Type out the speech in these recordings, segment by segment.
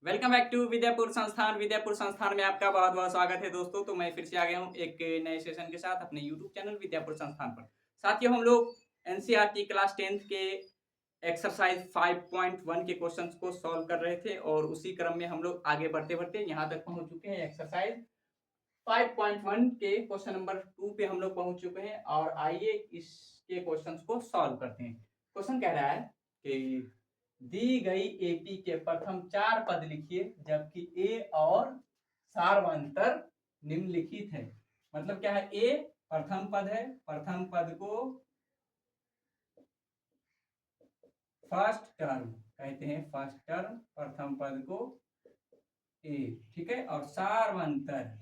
Welcome back to Vidyapur संस्थान। विद्यापुर संस्थान में आपका बहुत बहुत स्वागत है दोस्तों। तो मैं फिर से आ गया हूँ एक नए सेशन के साथ अपने यूट्यूब चैनल विद्यापुर संस्थान पर। साथियों, हम लोग एनसीईआरटी क्लास 10th के एक्सरसाइज 5.1 के क्वेश्चंस को सॉल्व कर रहे थे और उसी क्रम में हम लोग आगे बढ़ते बढ़ते यहाँ तक पहुँच चुके हैं। एक्सरसाइज 5.1 के क्वेश्चन नंबर 2 पे हम लोग पहुँच चुके हैं और आइए इसके क्वेश्चंस को सॉल्व करते हैं। क्वेश्चन कह रहा है कि दी गई एपी के प्रथम 4 पद लिखिए जबकि ए और सार्वंतर निम्नलिखित है। मतलब क्या है, ए प्रथम पद है, प्रथम पद को फर्स्ट टर्म कहते हैं, फर्स्ट टर्म प्रथम पद को ए, ठीक है, और सार्वंतर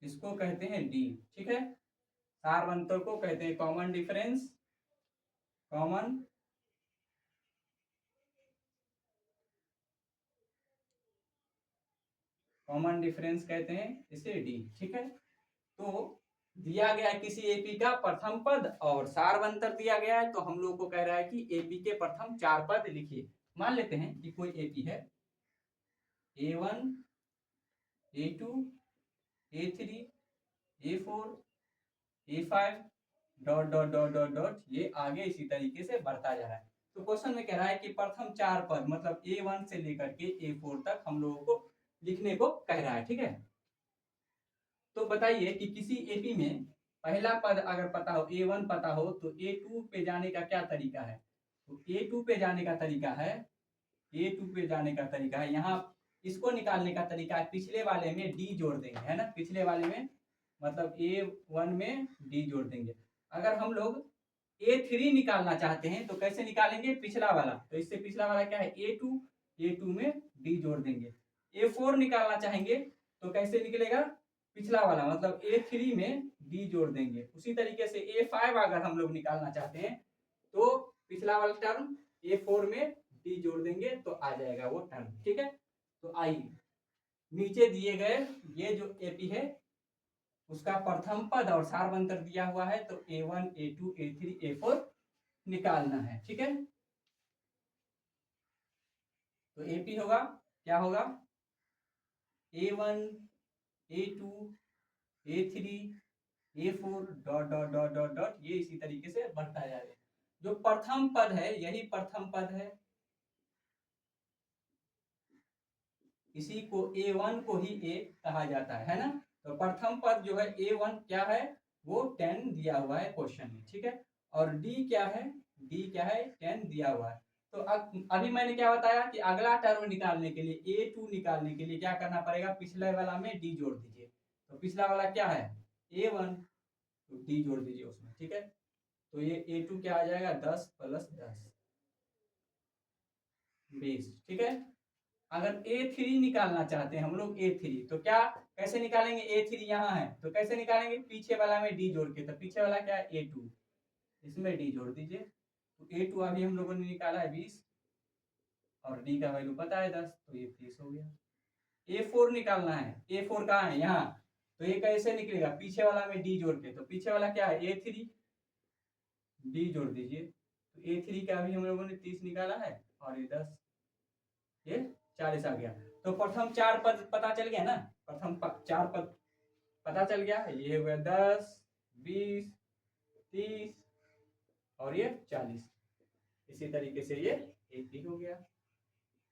इसको कहते हैं डी, ठीक है। सार्वंतर को कहते हैं common difference, common common difference कहते हैं इसे डी, ठीक है। तो दिया गया है किसी एपी का प्रथम पद और सार्वंतर दिया गया है, तो हम लोग को कह रहा है कि एपी के प्रथम 4 पद लिखिए। मान लेते हैं कि कोई एपी है A1, A2, A3, A4, A5 dot dot dot dot dot, ये आगे इसी तरीके से बढ़ता जा रहा है। तो क्वेश्चन में कह रहा है कि प्रथम 4 पद मतलब A1 से लेकर के A4 तक हम लोगों को लिखने को कह रहा है, ठीक है। तो बताइए कि किसी एपी में पहला पद अगर पता हो, A1 पता हो, तो A2 पे जाने का क्या तरीका है। तो A2 पे जाने का तरीका है, A2 पे जाने का तरीका है, यहाँ इसको निकालने का तरीका है, पिछले वाले में D जोड़ देंगे, है ना। पिछले वाले में मतलब A1 में D जोड़ देंगे। अगर हम लोग A3 निकालना चाहते हैं तो कैसे निकालेंगे, पिछला वाला, तो इससे पिछला वाला क्या है A2 में D जोड़ देंगे। A4 निकालना चाहेंगे तो कैसे निकलेगा, पिछला वाला मतलब A3 में D जोड़ देंगे। उसी तरीके से A5 अगर हम लोग निकालना चाहते हैं तो पिछला वाला टर्म A4 में D जोड़ देंगे तो आ जाएगा वो टर्म, ठीक है। तो आइए नीचे दिए गए ये जो एपी है उसका प्रथम पद और सार्वंतर दिया हुआ है, तो A1, A2, A3, A4 निकालना है, ठीक है। तो एपी होगा, क्या होगा, A1, A2, A3, A4 dot dot dot dot dot, ये इसी तरीके से बढ़ता जाएगा। जो प्रथम पद है यही प्रथम पद है, इसी को A1 को ही A कहा जाता है ना। तो प्रथम पद जो है A1 क्या है, वो 10 दिया हुआ है क्वेश्चन में, ठीक है। और D क्या है, D क्या है, 10 दिया हुआ है। तो अभी मैंने क्या बताया कि अगला टर्म निकालने के लिए, A2 निकालने के लिए क्या करना पड़ेगा, पिछले वाला में D जोड़ दीजिए। तो पिछला वाला क्या है A1, तो D जोड़ दीजिए उसमें, ठीक है। तो ये A2 क्या आ जाएगा, 10 + 10 20, ठीक है। अगर A3 निकालना चाहते हैं हम लोग A3, तो क्या कैसे निकालेंगे, A3 यहाँ है तो कैसे निकालेंगे, पीछे वाला में D जोड़ के। तो पीछे वाला क्या है A2, इसमें D जोड़ दीजिए। तो A2 अभी हम लोगों ने निकाला है 20 और D का वैल्यू पता है 10, तो ये 30 हो गया। A4 निकालना है, A4 कहाँ है, यहाँ, तो ये कैसे निकलेगा, पीछे वाला में D जोड़ के। तो पीछे वाला क्या है A3, D जोड़ दीजिए। तो A3 का अभी हम लोगों ने 30 निकाला है और ये 10, ये 40 आ गया। तो प्रथम 4 पद पता चल गया ना, प्रथम 4 पद पता चल गया। ये हो गया 10, 20, 30 और ये 40। इसी तरीके से ये 80 हो गया,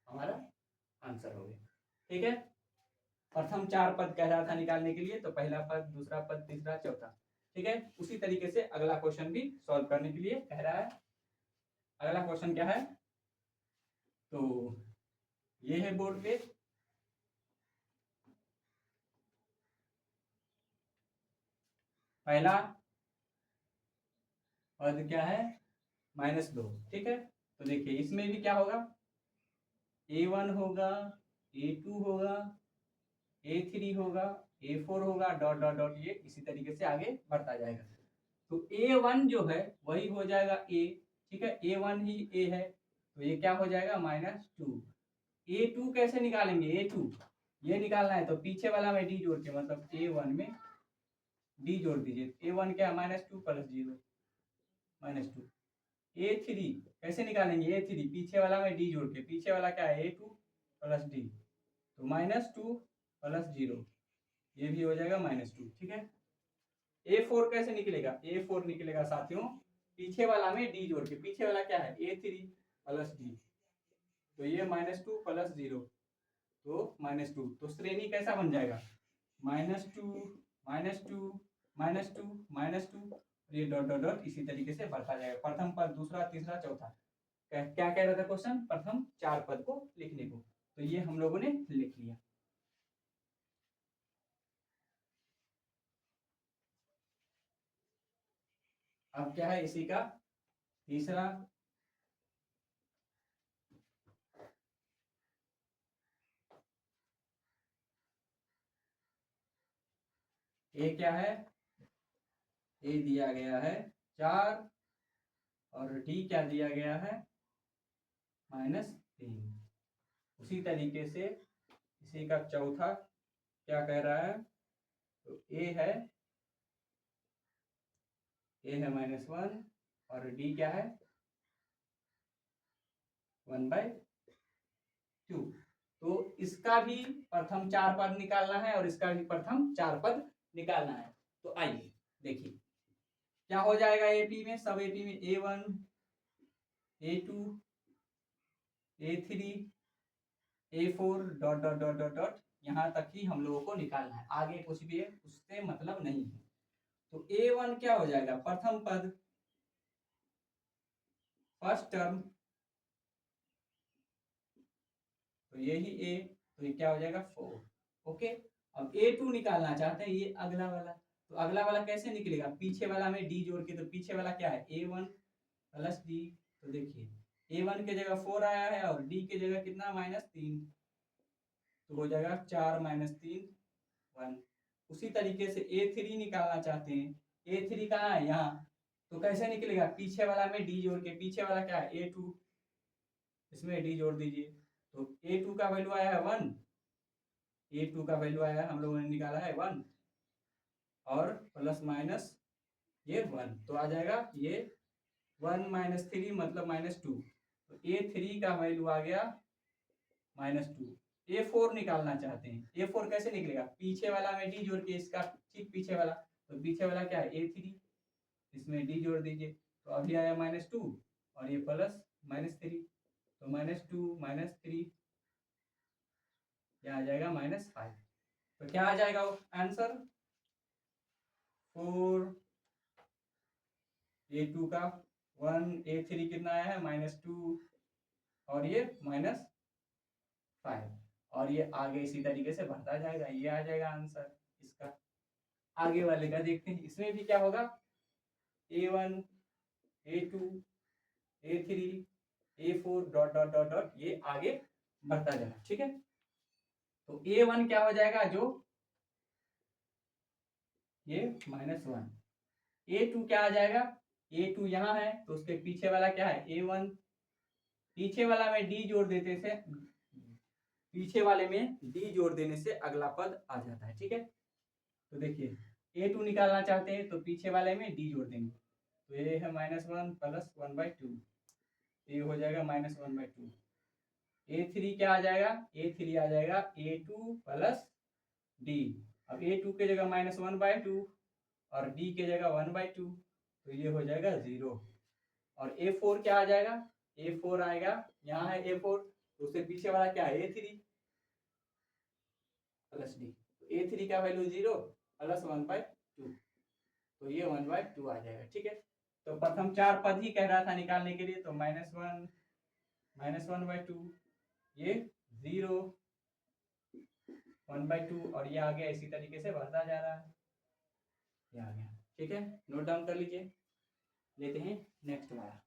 हमारा आंसर हो गया, ठीक है। प्रथम 4 पद कह रहा था निकालने के लिए, तो पहला पद, दूसरा पद, तीसरा, चौथा, ठीक है। उसी तरीके से अगला क्वेश्चन भी सॉल्व करने के लिए कह रहा है। अगला क्वेश्चन क्या है, तो ये है बोर्ड पे, पहला पद क्या है, -2, ठीक है। तो देखिए इसमें भी क्या होगा, A1 होगा, A2 होगा, A3 होगा, A4 होगा, डॉट डॉट डॉट, ये इसी तरीके से आगे बढ़ता जाएगा। तो A1 जो है वही हो जाएगा A, ठीक है, A1 ही A है, तो ये क्या हो जाएगा -2। A2 कैसे निकालेंगे, A2 ये निकालना है तो पीछे वाला में D जोड़ के, मतलब A1 में D जोड़ दीजिए। A1 क्या है, -2 + 0 -2, A3 कैसे निकालेंगे, A3 पीछे वाला में D जोड़ के, पीछे वाला क्या है A2 प्लस D, तो -2 प्लस 0, ये भी हो जाएगा -2, ठीक है। A4 कैसे निकलेगा, A4 निकलेगा साथियों पीछे वाला में D जोड़ के, पीछे वाला क्या है A3 प्लस D, तो ये -2 प्लस 0 तो -2, तो श्रेणी कैसा बन जाएगा -2 -2 -2 -2, ये डॉट डॉट डॉट इसी तरीके से बढ़ता जाएगा, प्रथम पद, दूसरा, तीसरा, चौथा। क्या कह रहा था क्वेश्चन, प्रथम 4 पद को लिखने को, तो ये हम लोगों ने लिख लिया। अब क्या है इसी का तीसरा, ए क्या है, ए दिया गया है 4 और डी क्या दिया गया है -3। उसी तरीके से इसी का चौथा क्या कह रहा है, तो ए है -1 और डी क्या है 1/2। तो इसका भी प्रथम 4 पद निकालना है और इसका भी प्रथम 4 पद निकालना है। तो आइए देखिए क्या हो जाएगा, एपी में सब एपी में A1 A2 A3 A4 dot dot dot dot dot, यहाँ तक ही हम लोगों को निकालना है, आगे कुछ भी है उससे मतलब नहीं है। तो A1 क्या हो जाएगा, प्रथम पद फर्स्ट टर्म, तो यही A, तो ये क्या हो जाएगा 4। ओके, अब A2 निकालना चाहते हैं, ये अगला वाला, तो अगला वाला कैसे निकलेगा, पीछे वाला में D जोड़ के, तो पीछे वाला क्या है A1 प्लस D, तो देखिए A1 के जगह 4 आया है और D के जगह कितना -3, तो हो जाएगा 4 -3 1। उसी तरीके से A3 निकालना चाहते हैं, A3 कहाँ है यहाँ, तो कैसे निकलेगा, पीछे वाला में D जोड़ के, पीछे वाला क्या है A2, इसमें D जोड़ दीजिए, तो A2 का वैल्यू आया है 1, A2 का वैल्यू आया है, हम लोगों ने निकाला है 1 और प्लस माइनस ये 1, तो आ जाएगा ये 1 -3 मतलब -2, तो A3 का वैल्यू आ गया -2। A4 निकालना चाहते हैं, A4 कैसे निकलेगा, पीछे वाला में D जोड़ के, इसका ठीक पीछे वाला, तो पीछे वाला क्या है A3, इसमें D जोड़ दीजिए, तो अभी आया -2 और ये प्लस -3, तो -2 -3 क्या आ जाएगा -5, तो क्या आ जाएगा आंसर 4, A2 का 1, A3 कितना आया है -2 और ये -5, और ये आगे इसी तरीके से बढ़ता जाएगा, ये आ जाएगा आंसर इसका। आगे वाले का देखते हैं, इसमें भी क्या होगा A1 A2 A3 A4 dot dot dot dot, ये आगे बढ़ता जाएगा, ठीक है। तो A1 क्या हो जाएगा, जो ये -1, A2 क्या आ जाएगा, A2 यहाँ है तो उसके पीछे वाला क्या है A1, पीछे वाला में D जोड़ देते से, पीछे वाले में D जोड़ देने से अगला पद आ जाता है, ठीक है। तो देखिए A2 निकालना चाहते हैं तो पीछे वाले में D जोड़ देंगे, तो ये है -1 प्लस 1/2, ये हो जाएगा -1/2। A3 क्या आ जाएगा, A3 आ जाएगा A2 प्लस D, अब A2 के जगह -1/2 और D के जगह 1/2, तो ये हो जाएगा 0। और A4 क्या आ जाएगा, A4 आएगा, यहाँ है A4 तो उससे पीछे वाला क्या है A3 प्लस D, तो A3 का वैल्यू 0 प्लस 1/2, तो ये 1/2 आ जाएगा, ठीक है। तो प्रथम 4 पद ही कह रहा था निकालने के लिए, तो -1 -1/2, ये 0 1/2 और ये आ गया, इसी तरीके से बढ़ता जा रहा है, ये आ गया, ठीक है। नोट डाउन कर लीजिए, लेते हैं नेक्स्ट वाला।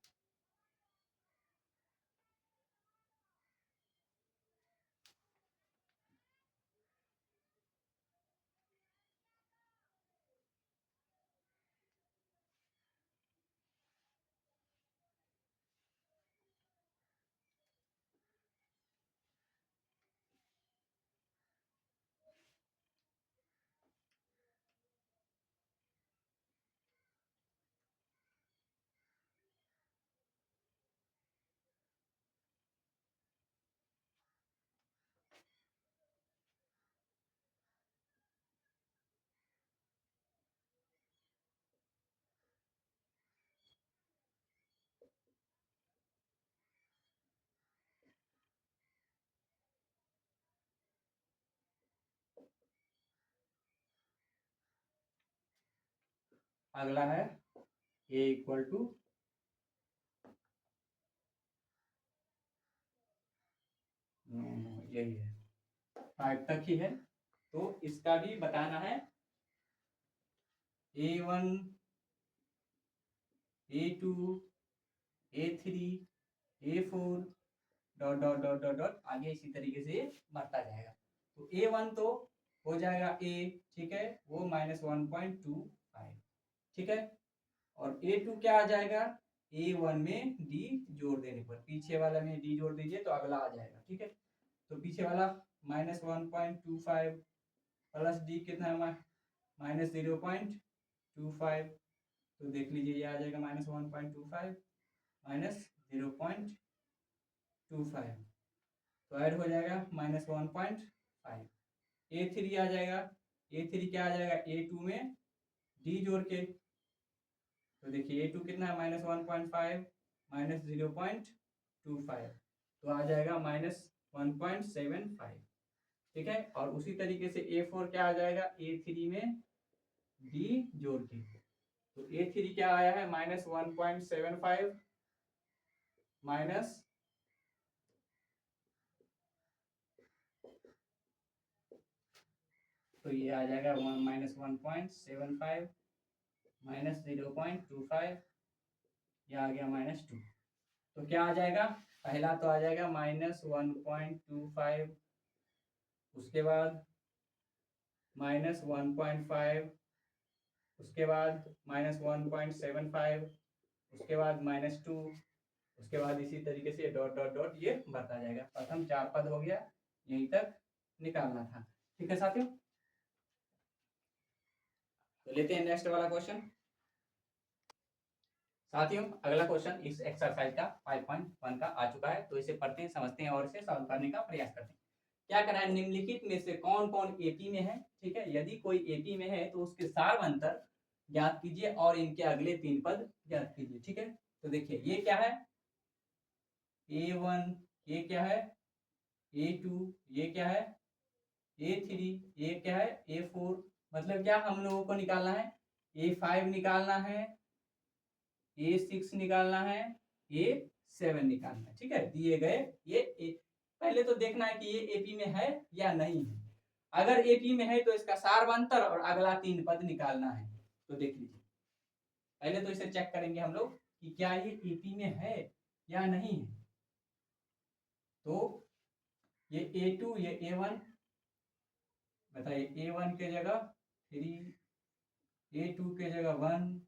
अगला है a इक्वल टू यही है 5 तक ही है। तो इसका भी बताना है a1 a2 a3 a4 dot dot dot dot dot आगे इसी तरीके से बढ़ता जाएगा। तो a1 तो हो जाएगा a, ठीक है, वो -1.25, ठीक है। और a2 क्या आ जाएगा, a1 में d जोड़ देने पर, पीछे वाला में d जोड़ दीजिए तो अगला आ जाएगा, ठीक है। तो पीछे वाला -1.25 प्लस d कितना है -0.25, तो देख लीजिए ये आ जाएगा -1.25 -0.25, तो ऐड हो जाएगा -1.5। a3 आ जाएगा, a3 क्या आ जाएगा, a2 में d जोड़ के, तो देखिए a2 कितना है -1.5 -0.25, तो आ जाएगा -1.75, ठीक है। और उसी तरीके से a4 क्या आ जाएगा, a3 में d जोड़ के, तो a3 क्या आया है -1.75 माइनस तो ये आ जाएगा -1.75 -0.25, ये आ गया -2। तो क्या आ जाएगा, पहला तो आ जाएगा -1.25, उसके बाद -1.5, उसके बाद -1.75, उसके बाद -2, उसके बाद इसी तरीके से डॉट डॉट डॉट ये बढ़ता जाएगा। प्रथम 4 पद हो गया, यहीं तक निकालना था, ठीक है साथियों। तो लेते हैं नेक्स्ट वाला क्वेश्चन। साथियों अगला क्वेश्चन इस एक्सरसाइज का 5.1 का आ चुका है, तो इसे पढ़ते हैं, समझते हैं और इसे सॉल्व करने का प्रयास करते हैं। क्या करा है, निम्नलिखित में से कौन कौन एपी में है, ठीक है। यदि कोई एपी में है तो उसके सार अंतर ज्ञात कीजिए और इनके अगले 3 पद ज्ञात कीजिए, ठीक है। तो देखिए ये क्या है, a1, ये क्या है a2, ये क्या है a3, ये क्या है a4, मतलब क्या हम लोगों को निकालना है, a5 निकालना है, a6 निकालना है, a7 निकालना है, ठीक है। दिए गए ये पहले तो देखना है कि ये एपी में है या नहीं है। अगर एपी में है तो इसका सार्वंतर और अगला 3 पद निकालना है। तो देख लीजिए, पहले तो इसे चेक करेंगे हम लोग कि क्या ये एपी में है या नहीं है। तो ये a2, ये a1, बताइए a1 के जगह 3, a2 के जगह 1,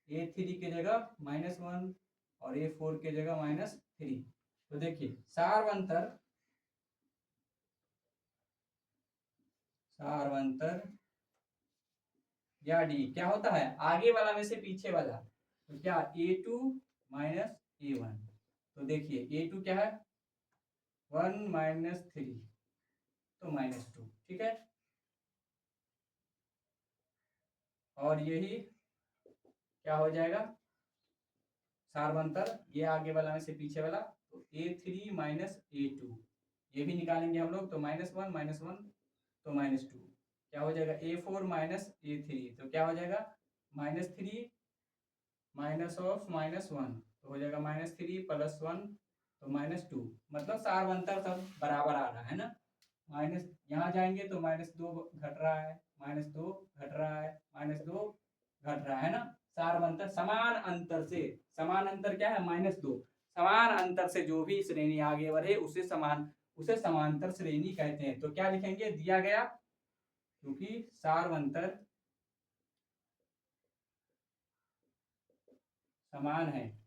a3 के जगह -1 और a4 के जगह -3। तो देखिए सार्वंतर या डी क्या होता है, आगे वाला में से पीछे वाला, तो क्या a2 -a1, तो देखिए a2 क्या है 1 -3, तो -2, ठीक है। और यही क्या हो जाएगा सार्वंतर, ये आगे वाला में से पीछे वाला, तो a3 -a2, ये भी निकालेंगे हम लोग, तो -1 -1 तो -2, क्या हो जाएगा a4 -a3, तो क्या हो जाएगा -3 -1, तो हो जाएगा -3 + 1 तो -2, मतलब सार्वंतर सब बराबर आ रहा है ना। माइनस यहाँ जाएंगे तो -2 घट रहा है, -2 घट रहा है, -2 घट रहा है ना। सार्वंतर समान अंतर से, समान अंतर क्या है -2, समान अंतर से जो भी श्रेणी आगे बढ़े उसे समांतर श्रेणी कहते हैं। तो क्या लिखेंगे, दिया गया क्योंकि सार्वंतर समान है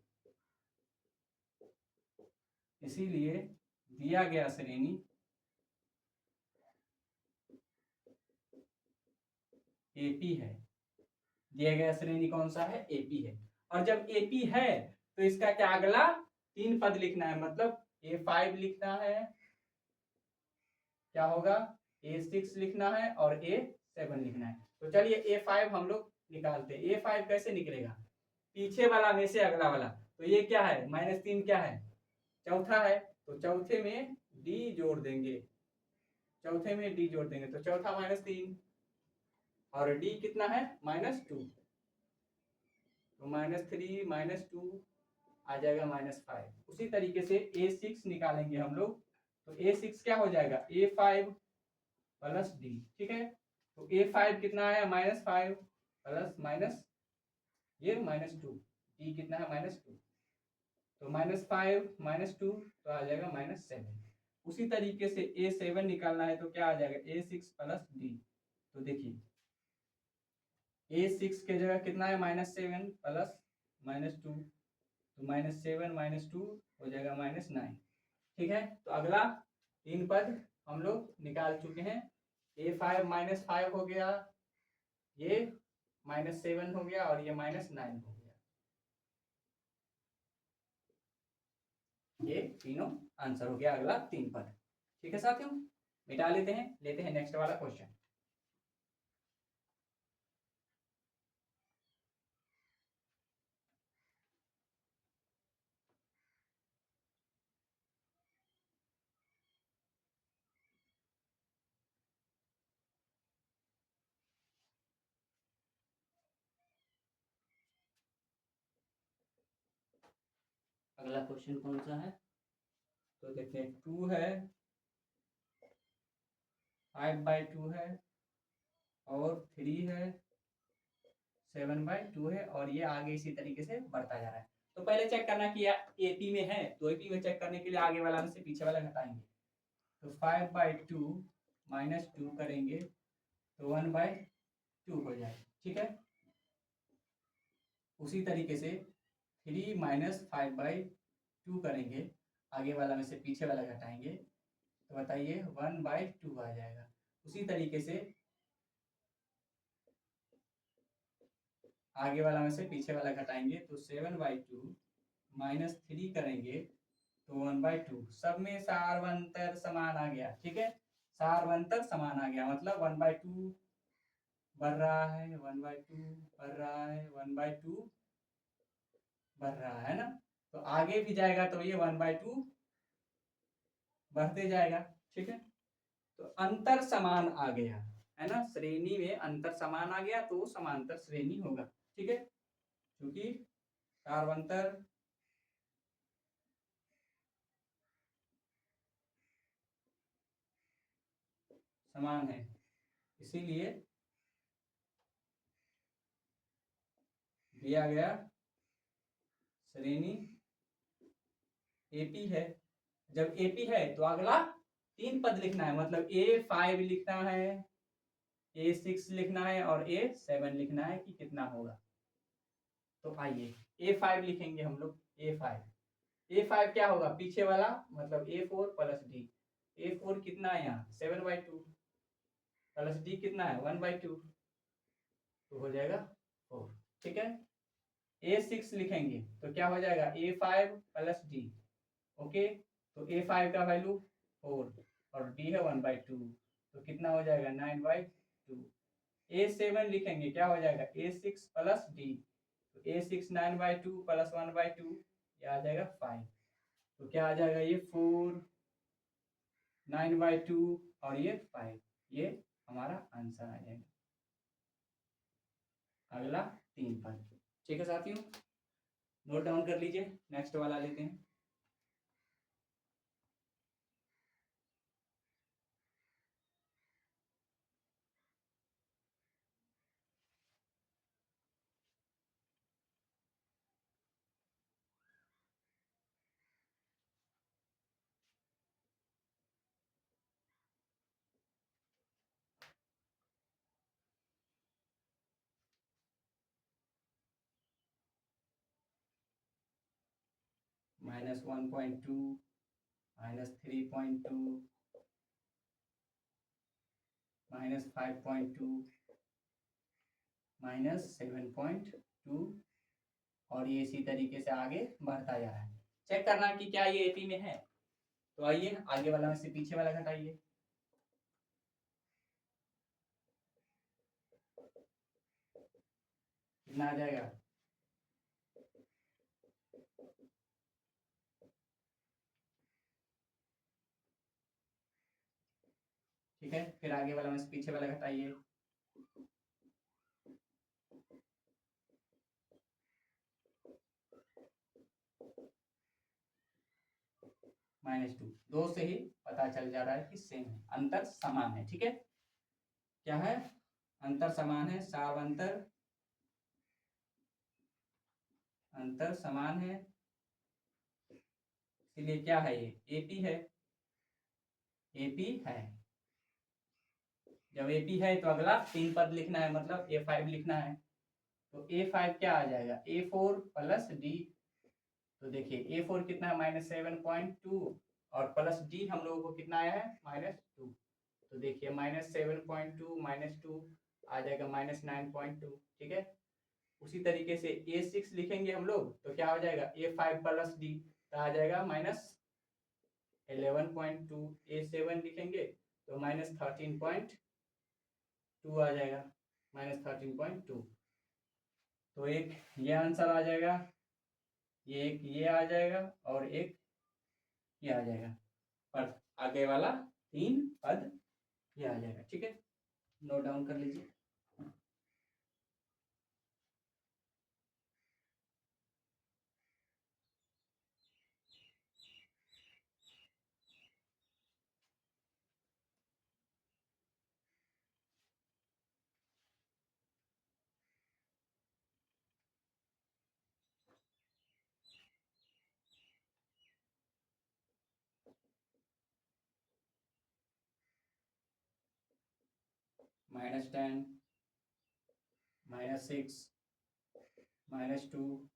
इसीलिए दिया गया श्रेणी एपी है। दिया गया श्रेणी कौन सा है, एपी है। और जब एपी है तो इसका क्या अगला 3 पद लिखना है, मतलब a5 लिखना है, क्या होगा a6 लिखना है और a7 लिखना है। तो चलिए a5 हम लोग निकालते हैं। a5 कैसे निकलेगा, पीछे वाला में से अगला वाला, तो ये क्या है -3 क्या है चौथा है, तो चौथे में d जोड़ देंगे, चौथे में d जोड़ देंगे, तो चौथा -3 और d कितना है -2, तो -3 -2 आ जाएगा -5। उसी तरीके से A6 निकालेंगे हम लोग, तो A6 क्या हो जाएगा A5 प्लस D, ठीक है। तो A5 कितना है -5 प्लस माइनस ये -2, D कितना है -2, तो -5 -2 तो आ जाएगा -7। उसी तरीके से A7 निकालना है तो क्या आ जाएगा A6 प्लस D। तो देखिए A6 के जगह कितना है -7 प्लस -2, तो -7 -2 हो जाएगा -9, ठीक है। तो अगला 3 पद हम लोग निकाल चुके हैं। A5 -5 हो गया, ये -7 हो गया और ये -9 हो गया। ये तीनों आंसर हो गया अगला 3 पद, ठीक है साथियों। मिटा लेते हैं, लेते हैं नेक्स्ट वाला क्वेश्चन। अगला क्वेश्चन कौन सा है, तो देखते हैं 2 है, 5/2 है और 3 है, 7/2 है और ये आगे इसी तरीके से बढ़ता जा रहा है। तो पहले चेक करना कि एपी में है, तो एपी में चेक करने के लिए आगे वाला में से पीछे वाला घटाएंगे। तो 5/2 -2 करेंगे तो 1/2 हो जाएगा, ठीक है। उसी तरीके से 3 - 5/2 करेंगे, आगे वाला में से पीछे वाला घटाएंगे तो बताइए 1/2 आ जाएगा। उसी तरीके से आगे वाला में से पीछे वाला घटाएंगे तो 7/2 -3 करेंगे तो 1/2। सब में सारवंतर समान आ गया, ठीक है। सारवंतर समान आ गया मतलब 1/2 बढ़ रहा है, 1/2 बढ़ रहा है, 1/2 बढ़ रहा है ना। तो आगे भी जाएगा तो ये 1/2 बढ़ते जाएगा, ठीक है। तो अंतर समान आ गया है ना, श्रेणी में अंतर समान आ गया तो समांतर श्रेणी होगा, ठीक है। क्योंकि सारवंतर समान है, इसीलिए दिया गया श्रेणी एपी है। जब एपी है तो अगला 3 पद लिखना है, मतलब A5 लिखना है, A6 लिखना है और A7 लिखना है कि कितना होगा। तो आइए A5 लिखेंगे हम लोग। A5 क्या होगा पीछे वाला, मतलब A4 प्लस D। A4 कितना है यहाँ 7/2 प्लस D कितना है 1/2, तो हो जाएगा 4, ठीक है। A6 लिखेंगे तो क्या हो जाएगा A5 प्लस D, ओके। तो A5 का वैल्यू 4 और D है 1/2, तो कितना हो जाएगा 9/2। A7 लिखेंगे क्या हो जाएगा A6 प्लस D, तो A6 9/2 प्लस 1/2, ये आ जाएगा 5। तो क्या आ जाएगा ये 4 9/2 और ये 5, ये हमारा आंसर आ जाएगा अगला 3 पद, ठीक है साथियों। नोट डाउन कर लीजिए, नेक्स्ट वाला लेते हैं। -1.2 -3.2 -5.2 -7.2 और ये इसी तरीके से आगे बढ़ता जा रहा है। चेक करना कि क्या ये एपी में है, तो आइए आगे वाला में से पीछे वाला घटाइए। कितना आ जाएगा ठीक है। फिर आगे वाला में से पीछे वाला घटाइए। -2। दो से ही पता चल जा रहा है कि सेम है, अंतर समान है। ठीक है, क्या है, अंतर समान है, सारवंतर अंतर समान है, इसलिए क्या है, ये एपी है, एपी है। जब एपी है तो अगला 3 पद लिखना है, मतलब A5 लिखना है। तो A5 क्या आ जाएगा, A4 प्लस डी। तो देखिए A4 कितना है, -7.2 और प्लस डी हम लोगों को कितना आया है, -2। तो देखिए -7.2 -2 आ जाएगा -9.2। ठीक है, उसी तरीके से A6 लिखेंगे हम लोग तो क्या हो जाएगा, A5 प्लस डी तो आ जाएगा -11.2। A7 लिखेंगे तो -13.2 आ जाएगा, -13.2। तो एक ये आंसर आ जाएगा, एक ये आ जाएगा और एक ये आ जाएगा, पर आगे वाला 3 पद ये आ जाएगा। ठीक है, नोट डाउन कर लीजिए। -10 -6 -2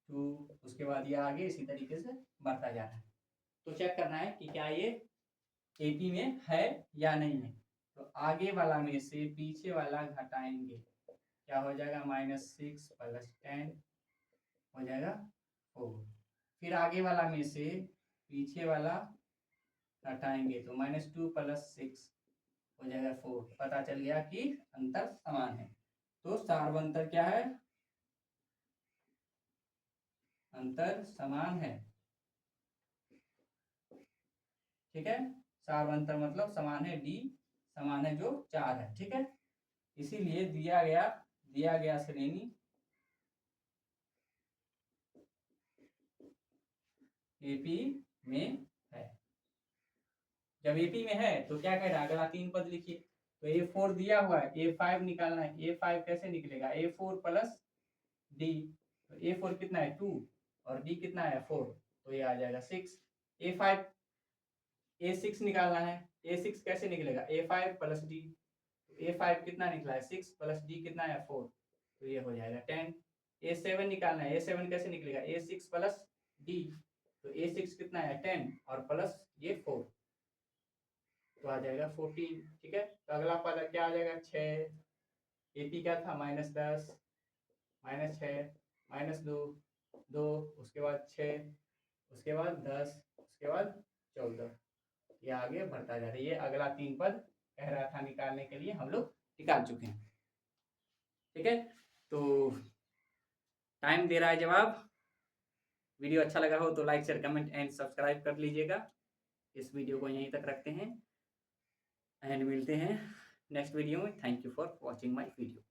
2, उसके बाद ये आगे इसी तरीके से बढ़ता जा रहा है। तो चेक करना है कि क्या ये एपी में है या नहीं है। तो आगे वाला में से पीछे वाला घटाएंगे, क्या हो जाएगा, -6 + 10 हो जाएगा 4। फिर आगे वाला में से पीछे वाला हटाएंगे तो -2 + 6 हो जाएगा 4। पता चल गया कि अंतर समान है। तो सार्वंतर क्या है, अंतर समान है। ठीक है, सार्वंतर मतलब समान है, डी समान है जो 4 है। ठीक है, इसीलिए दिया गया श्रेणी एपी में है। जब एपी में है तो क्या कह रहा है, अगला 3 पद लिखिए। तो A4 दिया हुआ है, A5 निकालना है। A5 कैसे निकलेगा, A4 प्लस डी। तो A4 कितना है 2 और D कितना है 4, तो ये आ जाएगा 6। A5 A6 निकालना है, A6 कैसे निकलेगा, A5 प्लस डी। A5 कितना निकला है 6 प्लस D कितना है 4, तो ये हो जाएगा 10। A7 निकालना है, A7 कैसे निकलेगा, A6 प्लस D। तो A6 कितना है 10 और प्लस ये 4, तो आ जाएगा 14। ठीक है, तो अगला पद क्या आ जाएगा 6। AP क्या था -10 -6 -2 2, उसके बाद 6, उसके बाद 10, उसके बाद 14, ये आगे बढ़ता जा रहा है। ये अगला 3 पद कह रहा था निकालने के लिए, हम लोग निकाल चुके हैं। ठीक है, तो टाइम दे रहा है जवाब। वीडियो अच्छा लगा हो तो like share comment and subscribe कर लीजिएगा। इस वीडियो को यहीं तक रखते हैं एंड मिलते हैं नेक्स्ट वीडियो में। Thank you for watching my video.